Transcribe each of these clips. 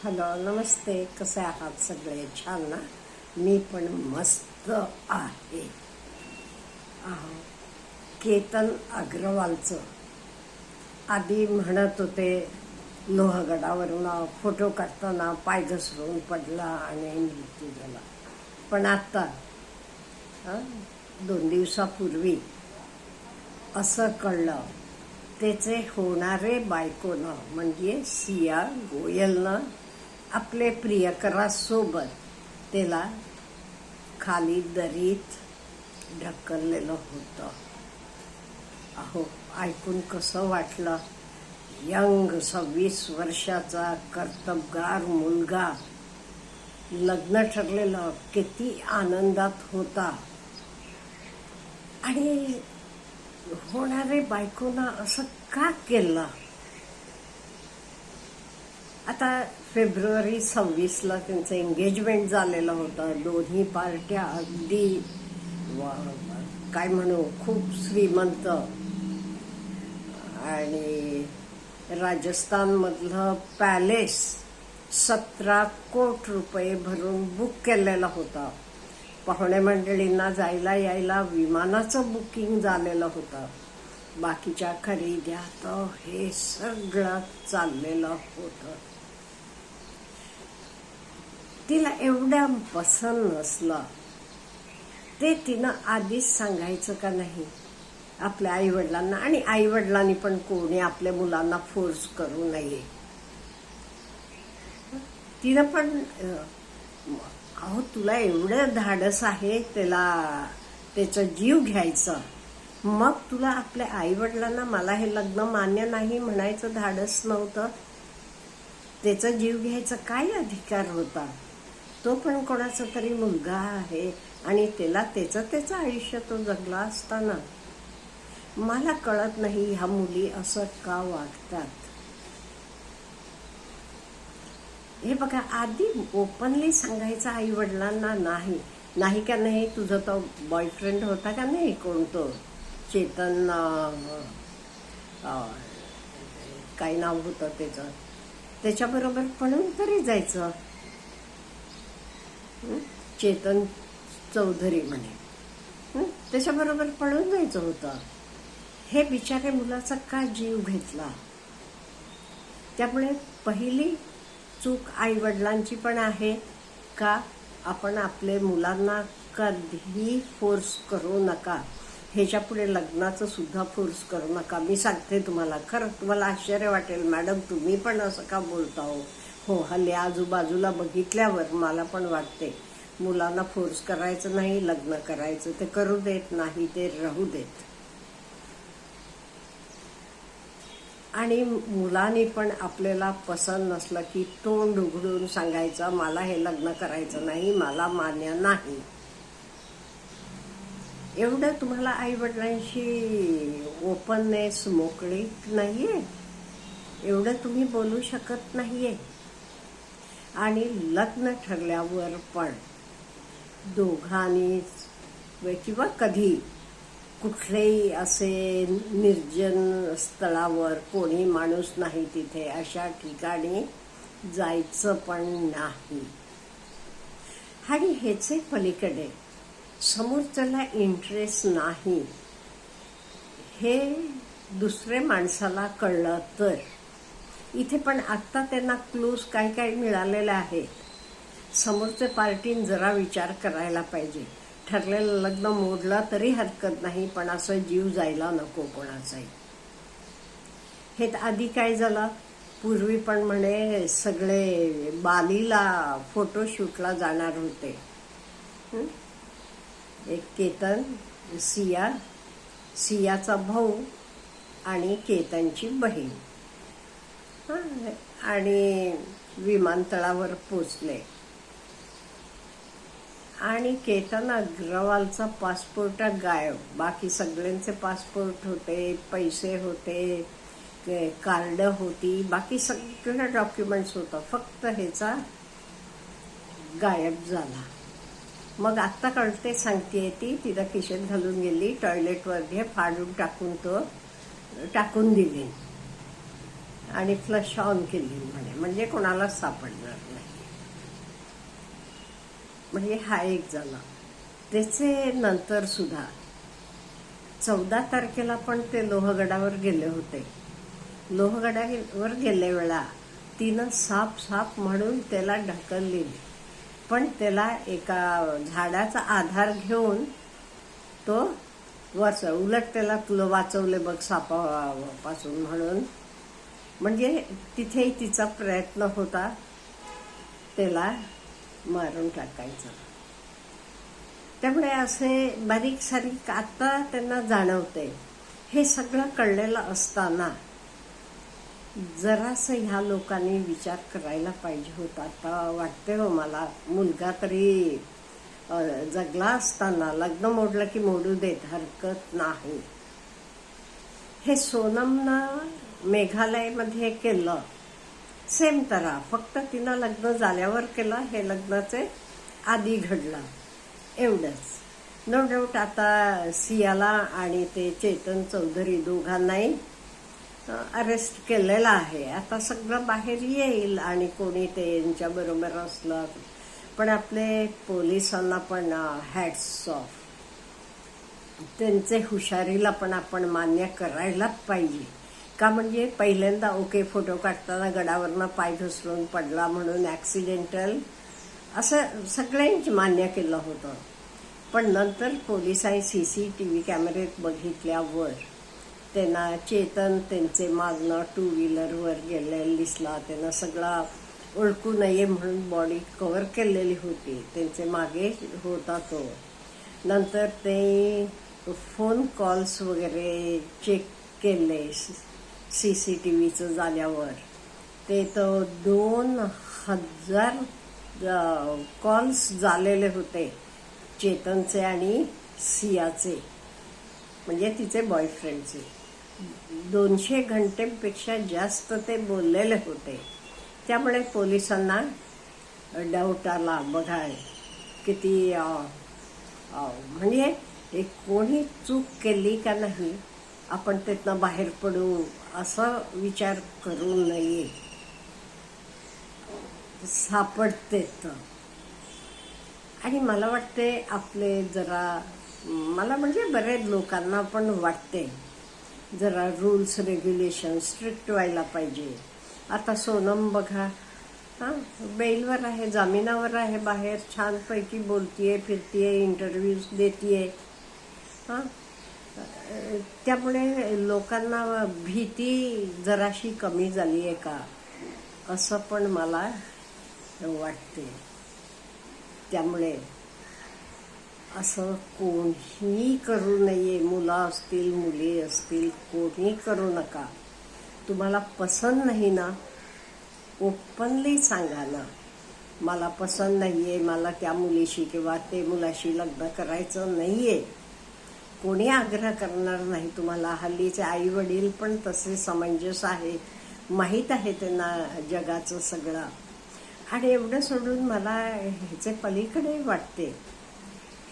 Hello, नमस्ते. कसे आहात सगळे? छान ना? मी पण मस्त आहे. केतन अग्रवालचं आधी म्हणत होते लोहगडावरून फोटो काढताना पाय घसरून पडला आणि मृत्यू झाला. पण आता 2 दिवसापूर्वी असं कळलं त्याचे होणारे बायकोनं म्हणजे सिया गोयलनं आपले प्रियकरासोबत त्याला खाली दरीत ढकललेलं होतं. अहो, ऐकून कसं वाटलं? यंग 26 वर्षाचा कर्तबगार मुलगा, लग्न ठरलेलं, किती आनंदात होता. आणि होणारे बायकोनं असं का केलं? आता फेब्रुवारी 26ला त्यांचं एंगेजमेंट झालेलं होतं. दोन्ही पार्ट्या अगदी काय म्हणू, खूप श्रीमंत आणि राजस्थानमधलं पॅलेस 17 कोटी रुपये भरून बुक केलेला होता. पाहुणे मंडळींना जायला यायला विमानाचं बुकिंग झालेलं होतं. बाकीच्या खरेद्या तर हे सगळं चाललेलं होतं. तिला एवढं पसंत नसलं ते तिनं आधीच सांगायचं का नाही आपल्या आईवडिलांना? आणि आईवडिलांनी पण कोणी आपल्या मुलांना फोर्स करू नये. तिनं पण अहो, तुला एवढं धाडस आहे त्याचा जीव घ्यायचा, मग तुला आपल्या आईवडिलांना मला हे लग्न मान्य नाही म्हणायचं धाडस नव्हतं? त्याचा जीव घ्यायचा काय अधिकार होता? तो पण कोणाचा तरी मुलगा आहे आणि त्याला त्याचं आयुष्य तो जगला असताना. मला कळत नाही ह्या मुली असं का वागतात. हे बघा, आधी ओपनली सांगायचं आई वडिलांना. नाही का नाही, तुझा तो बॉयफ्रेंड होता का नाही, कोणतो चेतन, काय नाव होतं त्याच्याबरोबर पळून तरी जायचं. चेतन चौधरी म्हणे, त्याच्याबरोबर पळून जायचं होतं. हे बिचारे मुलाचा का जीव घेतला? त्यामुळे पहिली चूक आई वडिलांची पण आहे का आपण आपले मुलांना कधीही फोर्स करू नका. ह्याच्या पुढे लग्नाचं सुद्धा फोर्स करू नका. मी सांगते तुम्हाला, खरं तुम्हाला आश्चर्य वाटेल, मॅडम तुम्ही पण असं का बोलता हो? हल्ली आजूबाजूला बघितल्यावर मला पण वाटते मुलांना फोर्स करायचं नाही. लग्न करायचं ते करू देत, नाही ते राहू देत. आणि मुलांनी पण आपल्याला पसंत नसलं की तोंड उघडून सांगायचं, मला हे लग्न करायचं नाही, मला मान्य नाही. एवढं तुम्हाला आई वडिलांशी ओपननेस, मोकळीक नाहीये, एवढं तुम्ही बोलू शकत नाहीये. आणि लग्न ठरल्यावर पण दोघांनी किंवा कधी कुठलेही असे निर्जन स्थळावर, कोणी माणूस नाही तिथे, अशा ठिकाणी जायचं पण नाही. आणि ह्याचे पलीकडे समोरच्याला इंटरेस्ट नाही हे दुसऱ्या माणसाला कळलं तर, इथे पण आत्ता त्यांना क्लूज काय मिळालेले आहेत. समोरच्या पार्टीने जरा विचार करायला पाहिजे. ठरलेलं लग्न मोडलं तरी हरकत नाही, पण असं जीव जायला नको कोणाचाही. हे आधी काय झालं, पूर्वी पण म्हणे सगळे बालीला फोटोशूटला जाणार होते. एक केतन, सियाचा भाऊ आणि केतनची बहीण, आणि विमानतळावर पोचले. आणि केतन अग्रवालचा पासपोर्ट गायब. बाकी सगळ्यांचे पासपोर्ट होते, पैसे होते, कार्ड होती, बाकी सगळं डॉक्युमेंट्स होतं. फक्त ह्याचा गायब झाला. मग आत्ता कळते, सांगते ती तिला खिशात घालून गेली, टॉयलेटमध्ये फाडून टाकून दिली. आणि फ्लश ऑन केली म्हणे, म्हणजे कोणालाच सापडणार नाही. म्हणजे हा एक झाला. त्याचे नंतर सुद्धा 14 तारखेला पण ते लोहगडावर गेले होते. लोहगडावर गेले वेळा तिनं साप साप म्हणून त्याला ढकलली, पण त्याला एका झाडाचा आधार घेऊन तो उलट त्याला तुला वाचवले बघ सापापासून म्हणून. म्हणजे तिथेही तिचा प्रयत्न होता त्याला मारून टाकायचा. त्यामुळे असे बारीक सारीक आता त्यांना जाणवते. हे सगळं कळलेलं असताना जरासं ह्या लोकांनी विचार करायला पाहिजे होता. आता वाटते हो मला, मुलगा तरी जगला असताना लग्न मोडलं की मोडू देत, हरकत नाही. हे सोनमनं मेघालयमध्ये केलं सेम तरा, फक्त तिनं लग्न झाल्यावर केलं, हे लग्नाचे आधी घडलं एवढंच. नो डाऊट आता सियाला आणि ते चेतन चौधरी दोघांनाही अरेस्ट केलेलं आहे. आता सगळं बाहेर येईल आणि कोणी ते यांच्याबरोबर असलं. पण आपले पोलिसांना पण हॅट्स ऑफ. त्यांचे हुशारीला पण आपण मान्य करायला पाहिजे. का म्हणजे पहिल्यांदा ओके फोटो काढताना गडावरनं पाय घसरून पडला म्हणून ॲक्सिडेंटल असं सगळ्यांनी मान्य केलं होतं. पण नंतर पोलिसांनी CCTV कॅमेऱ्यात बघितल्यावर त्यांना चेतन त्यांचे मागणं 2 व्हीलरवर गेलेलं दिसला. त्यांना सगळा ओळखू नये म्हणून बॉडी कव्हर केलेली होती, त्यांचे मागे होता तो. नंतर ते फोन कॉल्स वगैरे चेक केले CCTVचं झाल्यावर. ते तर 2000 कॉल्स झालेले होते चेतनचे आणि सियाचे, म्हणजे तिचे बॉयफ्रेंडचे. 200 घंटेपेक्षा जास्त ते बोललेले होते. त्यामुळे पोलिसांना डाऊट आला. बघा किती म्हणजे एक कोणी चूक केली का नाही, आपण त्यातनं बाहेर पडू असं विचार करू नये. सापडते तर. आणि मला वाटते आपले जरा, मला म्हणजे बरेच लोकांना पण वाटते जरा रूल्स रेग्युलेशन स्ट्रिक्ट व्हायला पाहिजे. आता सोनम बघा, बेलवर आहे, जामिनावर आहे, बाहेर छानपैकी बोलतीये, फिरतीये, इंटरव्ह्यूज देतीये. त्यामुळे लोकांना भीती जराशी कमी झाली आहे का असं पण मला वाटते. त्यामुळे असं कोणीही करू नये. मुलं असतील, मुली असतील, कोणी करू नका. तुम्हाला पसंत नाही ना, ओपनली सांगा ना, मला पसंत नाहीये, मला त्या मुलीशी किंवा ते मुलाशी लग्न करायचं नाहीये. कोणी आग्रह करणार नाही तुम्हाला. हल्लीचे आई वडील पण तसे समंजस आहेत, माहीत आहे त्यांना जगाचं सगळं. आणि एवढं सोडून मला ह्याचे पलीकडे वाटते,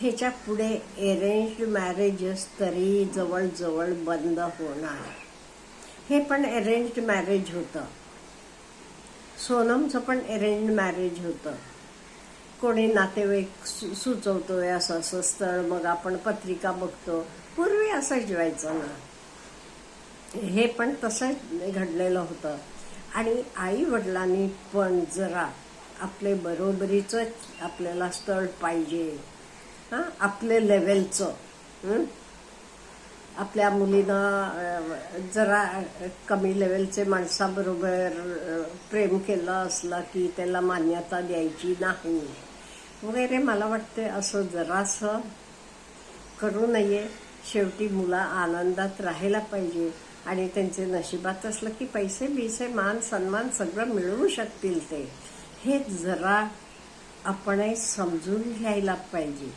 ह्याच्या पुढे अरेंज्ड मॅरेजेस तरी जवळजवळ बंद होणार. हे पण अरेंज्ड मॅरेज होतं, सोनमचं पण अरेंज्ड मॅरेज होतं. कोणी नातेवाईक सुचवतोय असं असं स्थळ, मग आपण पत्रिका बघतो. पूर्वी असंच व्हायचं ना. हे पण तसंच घडलेलं होतं. आणि आई वडिलांनी पण जरा आपले बरोबरीचं आपल्याला स्थळ पाहिजे, आपले लेवलचं. आपल्या मुलीनं जरा कमी लेवलचे माणसाबरोबर प्रेम केलं असलं की त्याला मान्यता द्यायची नाही वगैरे. मला वाटते असं जरासं करू नये. शेवटी मुलं आनंदात राहायला पाहिजे. आणि त्यांचे नशिबात असलं की पैसे बिसे मान सन्मान सगळं मिळवू शकतील ते. हे जरा आपणही समजून घ्यायला पाहिजे.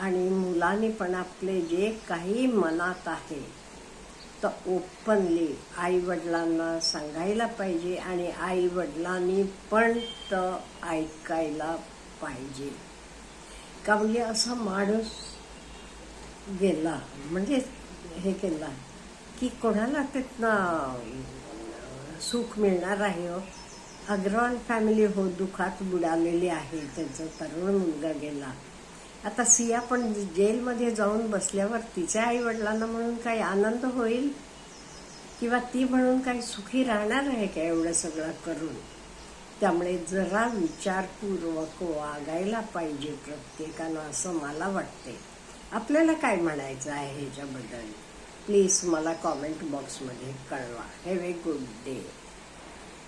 आणि मुलांनी पण आपले जे काही मनात आहे तर ओपनली आई वडिलांना सांगायला पाहिजे. आणि आई वडिलांनी पण तर ऐकायला पाहिजे. का म्हणजे असा माणूस गेला म्हणजे हे केला की कोणाला त्यातनं सुख मिळणार आहे हो. अग्रवाल फॅमिली हो दुःखात बुडालेली आहे. त्यांचा तरुण मुलगा गेला. आता सिया पण जेलमध्ये जाऊन बसल्यावर तिच्या आई वडिलांना म्हणून काही आनंद होईल किंवा ती म्हणून काही सुखी राहणार आहे का एवढं सगळं करून? त्यामुळे जरा विचारपूर्वक वागायला पाहिजे प्रत्येकानं, असं मला वाटते. आपल्याला काय म्हणायचं आहे ह्याच्याबद्दल प्लीज मला कॉमेंट बॉक्समध्ये कळवा. Have a good day.